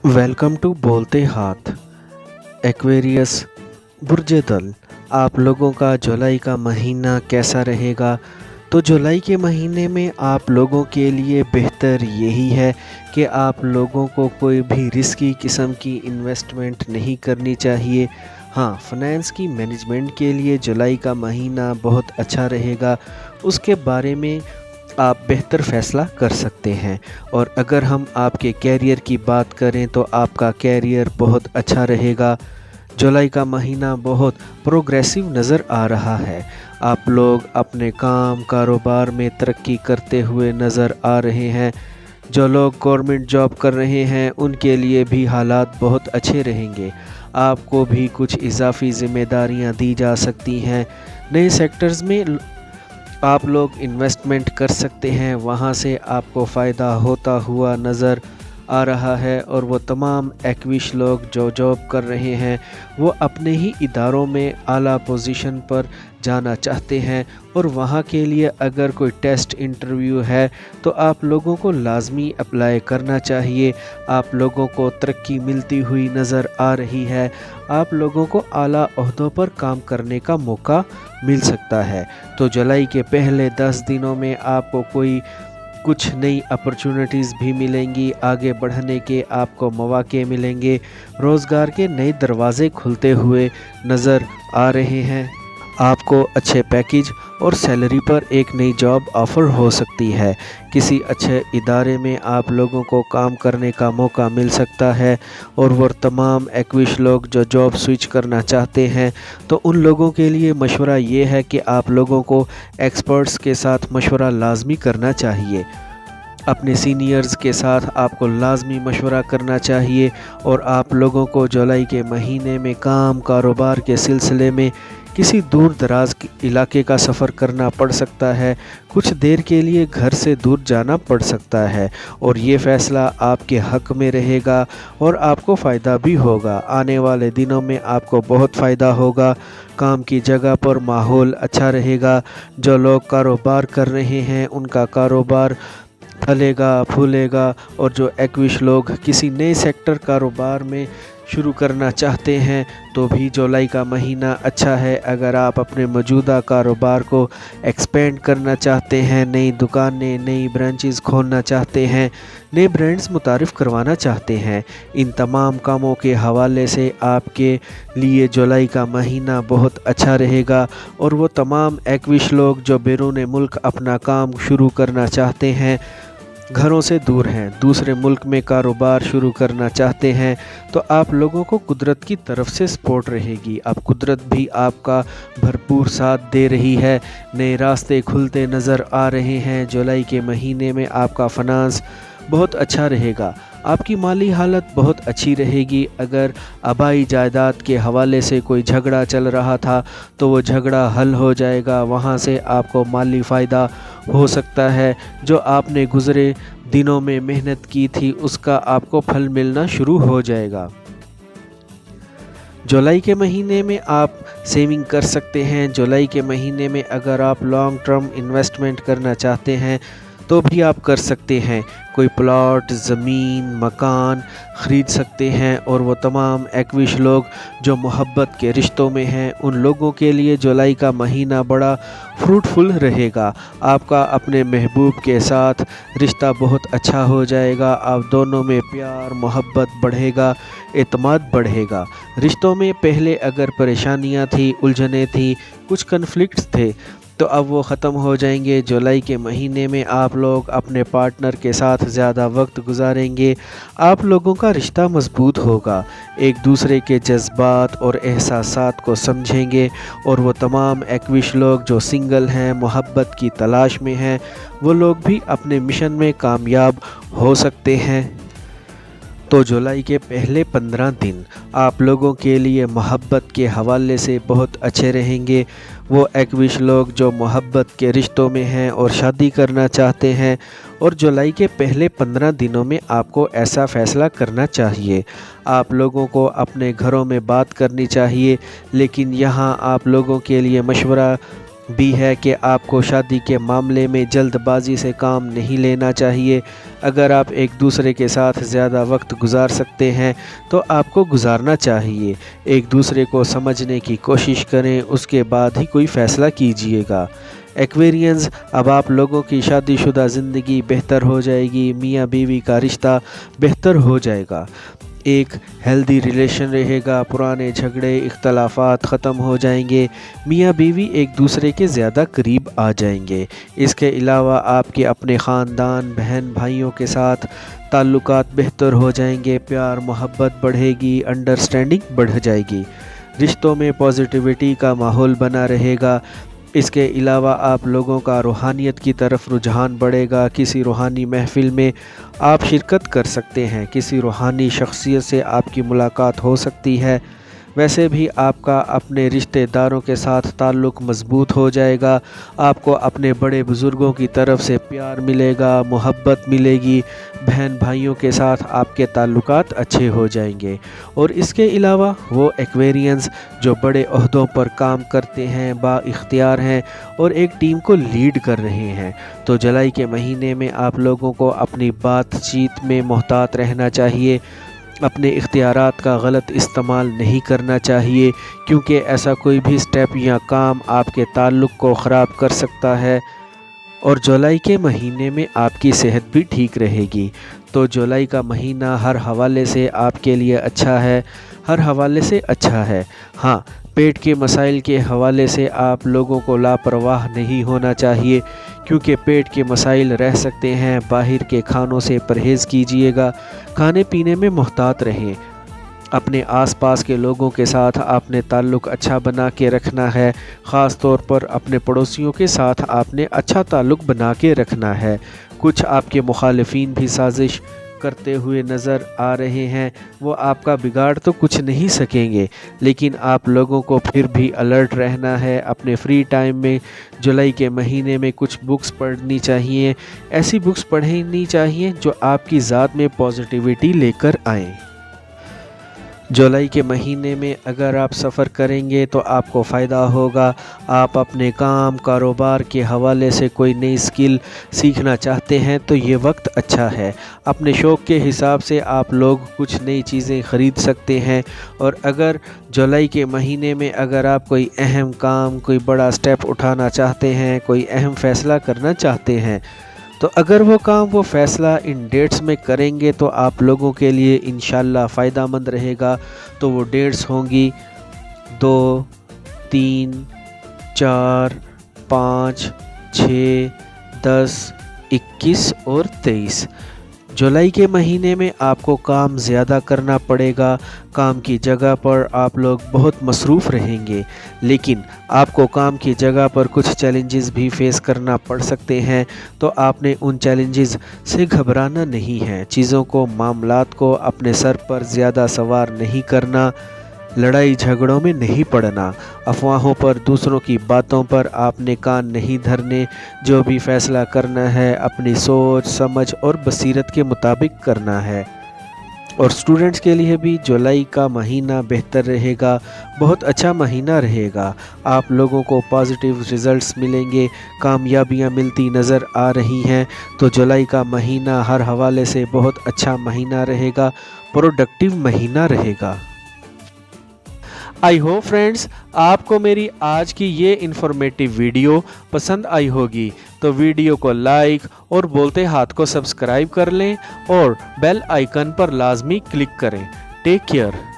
Welcome to बोलते हाथ Aquarius बुर्ज दल। आप लोगों का जुलाई का महीना कैसा रहेगा? तो जुलाई के महीने में आप लोगों के लिए बेहतर यही है कि आप लोगों को कोई भी रिस्की किस्म की इन्वेस्टमेंट नहीं करनी चाहिए। हाँ, फाइनेंस की मैनेजमेंट के लिए जुलाई का महीना बहुत अच्छा रहेगा, उसके बारे में आप बेहतर फ़ैसला कर सकते हैं। और अगर हम आपके कैरियर की बात करें तो आपका कैरियर बहुत अच्छा रहेगा। जुलाई का महीना बहुत प्रोग्रेसिव नज़र आ रहा है। आप लोग अपने काम कारोबार में तरक्की करते हुए नज़र आ रहे हैं। जो लोग गवर्नमेंट जॉब कर रहे हैं उनके लिए भी हालात बहुत अच्छे रहेंगे। आपको भी कुछ इजाफी ज़िम्मेदारियां दी जा सकती हैं। नए सेक्टर्स में आप लोग इन्वेस्टमेंट कर सकते हैं, वहाँ से आपको फ़ायदा होता हुआ नज़र आ रहा है। और वो तमाम एक्विश लोग जो जॉब कर रहे हैं वो अपने ही इदारों में आला पोजीशन पर जाना चाहते हैं, और वहाँ के लिए अगर कोई टेस्ट इंटरव्यू है तो आप लोगों को लाजमी अप्लाई करना चाहिए। आप लोगों को तरक्की मिलती हुई नज़र आ रही है। आप लोगों को आला ओहदों पर काम करने का मौका मिल सकता है। तो जुलाई के पहले 10 दिनों में आपको कुछ नई अपॉर्चुनिटीज़ भी मिलेंगी, आगे बढ़ने के आपको मौके मिलेंगे, रोज़गार के नए दरवाज़े खुलते हुए नज़र आ रहे हैं। आपको अच्छे पैकेज और सैलरी पर एक नई जॉब ऑफ़र हो सकती है। किसी अच्छे इदारे में आप लोगों को काम करने का मौका मिल सकता है। और वो तमाम एक्विश लोग जो जॉब स्विच करना चाहते हैं तो उन लोगों के लिए मशवरा ये है कि आप लोगों को एक्सपर्ट्स के साथ मशवरा लाजमी करना चाहिए। अपने सीनियर्स के साथ आपको लाजमी मशवरा करना चाहिए। और आप लोगों को जुलाई के महीने में काम कारोबार के सिलसिले में किसी दूर दराज इलाके का सफ़र करना पड़ सकता है। कुछ देर के लिए घर से दूर जाना पड़ सकता है, और ये फ़ैसला आपके हक़ में रहेगा और आपको फ़ायदा भी होगा। आने वाले दिनों में आपको बहुत फ़ायदा होगा। काम की जगह पर माहौल अच्छा रहेगा। जो लोग कारोबार कर रहे हैं उनका कारोबार फलेगा फूलेगा। और जो एक्विश लोग किसी नए सेक्टर कारोबार में शुरू करना चाहते हैं तो भी जुलाई का महीना अच्छा है। अगर आप अपने मौजूदा कारोबार को एक्सपेंड करना चाहते हैं, नई दुकानें नई ब्रांचेस खोलना चाहते हैं, नए ब्रांड्स मुतारिफ़ करवाना चाहते हैं, इन तमाम कामों के हवाले से आपके लिए जुलाई का महीना बहुत अच्छा रहेगा। और वो तमाम एक्विश लोग जो बैरून मुल्क अपना काम शुरू करना चाहते हैं, घरों से दूर हैं, दूसरे मुल्क में कारोबार शुरू करना चाहते हैं, तो आप लोगों को कुदरत की तरफ से सपोर्ट रहेगी। अब कुदरत भी आपका भरपूर साथ दे रही है। नए रास्ते खुलते नज़र आ रहे हैं। जुलाई के महीने में आपका फाइनेंस बहुत अच्छा रहेगा। आपकी माली हालत बहुत अच्छी रहेगी। अगर आबाई जायदाद के हवाले से कोई झगड़ा चल रहा था तो वो झगड़ा हल हो जाएगा, वहाँ से आपको माली फ़ायदा हो सकता है। जो आपने गुज़रे दिनों में मेहनत की थी उसका आपको फल मिलना शुरू हो जाएगा। जुलाई के महीने में आप सेविंग कर सकते हैं। जुलाई के महीने में अगर आप लॉन्ग टर्म इन्वेस्टमेंट करना चाहते हैं तो भी आप कर सकते हैं। कोई प्लॉट ज़मीन मकान ख़रीद सकते हैं। और वो तमाम एक्विश लोग जो मोहब्बत के रिश्तों में हैं उन लोगों के लिए जुलाई का महीना बड़ा फ्रूटफुल रहेगा। आपका अपने महबूब के साथ रिश्ता बहुत अच्छा हो जाएगा। आप दोनों में प्यार मोहब्बत बढ़ेगा, एतमाद बढ़ेगा। रिश्तों में पहले अगर परेशानियां थी, उलझनें थी, कुछ कन्फ्लिक्ट्स थे, तो अब वो ख़त्म हो जाएंगे। जुलाई के महीने में आप लोग अपने पार्टनर के साथ ज़्यादा वक्त गुजारेंगे। आप लोगों का रिश्ता मजबूत होगा, एक दूसरे के जज्बात और एहसासात को समझेंगे। और वो तमाम एक्विश लोग जो सिंगल हैं, मोहब्बत की तलाश में हैं, वो लोग भी अपने मिशन में कामयाब हो सकते हैं। तो जुलाई के पहले 15 दिन आप लोगों के लिए मोहब्बत के हवाले से बहुत अच्छे रहेंगे। वो एक्विश लोग जो मोहब्बत के रिश्तों में हैं और शादी करना चाहते हैं, और जुलाई के पहले 15 दिनों में आपको ऐसा फ़ैसला करना चाहिए। आप लोगों को अपने घरों में बात करनी चाहिए। लेकिन यहाँ आप लोगों के लिए मशवरा بھی ہے کہ آپ کو شادی کے معاملے میں جلد بازی سے کام نہیں لینا چاہیے۔ اگر آپ ایک دوسرے کے ساتھ زیادہ وقت گزار سکتے ہیں تو آپ کو گزارنا چاہیے۔ ایک دوسرے کو سمجھنے کی کوشش کریں، اس کے بعد ہی کوئی فیصلہ کیجیے گا۔ ایکویرینز، اب آپ لوگوں کی شادی شدہ زندگی بہتر ہو جائے گی، میاں بیوی کا رشتہ بہتر ہو جائے گا، ایک ہیلدی ریلیشن رہے گا، پرانے جھگڑے اختلافات ختم ہو جائیں گے، میاں بیوی ایک دوسرے کے زیادہ قریب آ جائیں گے۔ اس کے علاوہ آپ کے اپنے خاندان، بہن بھائیوں کے ساتھ تعلقات بہتر ہو جائیں گے، پیار محبت بڑھے گی، انڈرسٹینڈنگ بڑھ جائے گی، رشتوں میں پازیٹیوٹی کا ماحول بنا رہے گا۔ اس کے علاوہ آپ لوگوں کا روحانیت کی طرف رجحان بڑھے گا، کسی روحانی محفل میں آپ شرکت کر سکتے ہیں، کسی روحانی شخصیت سے آپ کی ملاقات ہو سکتی ہے۔ ویسے بھی آپ کا اپنے رشتہ داروں کے ساتھ تعلق مضبوط ہو جائے گا، آپ کو اپنے بڑے بزرگوں کی طرف سے پیار ملے گا، محبت ملے گی، بہن بھائیوں کے ساتھ آپ کے تعلقات اچھے ہو جائیں گے۔ اور اس کے علاوہ وہ ایکویرینز جو بڑے عہدوں پر کام کرتے ہیں، با اختیار ہیں اور ایک ٹیم کو لیڈ کر رہے ہیں، تو جولائی کے مہینے میں آپ لوگوں کو اپنی بات چیت میں محتاط رہنا چاہیے، اپنے اختیارات کا غلط استعمال نہیں کرنا چاہیے، کیونکہ ایسا کوئی بھی سٹیپ یا کام آپ کے تعلق کو خراب کر سکتا ہے۔ اور جولائی کے مہینے میں آپ کی صحت بھی ٹھیک رہے گی۔ تو جولائی کا مہینہ ہر حوالے سے آپ کے لیے اچھا ہے، ہر حوالے سے اچھا ہے۔ ہاں، پیٹ کے مسائل کے حوالے سے آپ لوگوں کو لاپرواہ نہیں ہونا چاہیے، کیونکہ پیٹ کے مسائل رہ سکتے ہیں۔ باہر کے کھانوں سے پرہیز کیجیے گا، کھانے پینے میں محتاط رہیں۔ اپنے آس پاس کے لوگوں کے ساتھ آپ نے تعلق اچھا بنا کے رکھنا ہے، خاص طور پر اپنے پڑوسیوں کے ساتھ آپ نے اچھا تعلق بنا کے رکھنا ہے۔ کچھ آپ کے مخالفین بھی سازش کرتے ہوئے نظر آ رہے ہیں، وہ آپ کا بگاڑ تو کچھ نہیں سکیں گے، لیکن آپ لوگوں کو پھر بھی الرٹ رہنا ہے۔ اپنے فری ٹائم میں جولائی کے مہینے میں کچھ بکس پڑھنی چاہیے، ایسی بکس پڑھنی چاہیے جو آپ کی ذات میں پازیٹیوٹی لے کر آئیں۔ جولائی کے مہینے میں اگر آپ سفر کریں گے تو آپ کو فائدہ ہوگا۔ آپ اپنے کام کاروبار کے حوالے سے کوئی نئی اسکل سیکھنا چاہتے ہیں تو یہ وقت اچھا ہے۔ اپنے شوق کے حساب سے آپ لوگ کچھ نئی چیزیں خرید سکتے ہیں۔ اور اگر جولائی کے مہینے میں اگر آپ کوئی اہم کام، کوئی بڑا سٹیپ اٹھانا چاہتے ہیں، کوئی اہم فیصلہ کرنا چاہتے ہیں، تو اگر وہ کام وہ فیصلہ ان ڈیٹس میں کریں گے تو آپ لوگوں کے لیے انشاءاللہ فائدہ مند رہے گا۔ تو وہ ڈیٹس ہوں گی 2، 3، 4، 5، 6، 10، 21 اور 23۔ جولائی کے مہینے میں آپ کو کام زیادہ کرنا پڑے گا، کام کی جگہ پر آپ لوگ بہت مصروف رہیں گے، لیکن آپ کو کام کی جگہ پر کچھ چیلنجز بھی فیس کرنا پڑ سکتے ہیں، تو آپ نے ان چیلنجز سے گھبرانا نہیں ہے۔ چیزوں کو، معاملات کو اپنے سر پر زیادہ سوار نہیں کرنا، لڑائی جھگڑوں میں نہیں پڑنا، افواہوں پر، دوسروں کی باتوں پر آپ نے کان نہیں دھرنے۔ جو بھی فیصلہ کرنا ہے اپنی سوچ سمجھ اور بصیرت کے مطابق کرنا ہے۔ اور سٹوڈنٹس کے لیے بھی جولائی کا مہینہ بہتر رہے گا، بہت اچھا مہینہ رہے گا۔ آپ لوگوں کو پازیٹیو ریزلٹس ملیں گے، کامیابیاں ملتی نظر آ رہی ہیں۔ تو جولائی کا مہینہ ہر حوالے سے بہت اچھا مہینہ رہے گا، پروڈکٹیو مہینہ رہے گا۔ آئی ہوپ فرینڈز آپ کو میری آج کی یہ انفارمیٹیو ویڈیو پسند آئی ہوگی، تو ویڈیو کو لائک اور بولتے ہاتھ کو سبسکرائب کر لیں اور بیل آئیکن پر لازمی کلک کریں۔ Take care.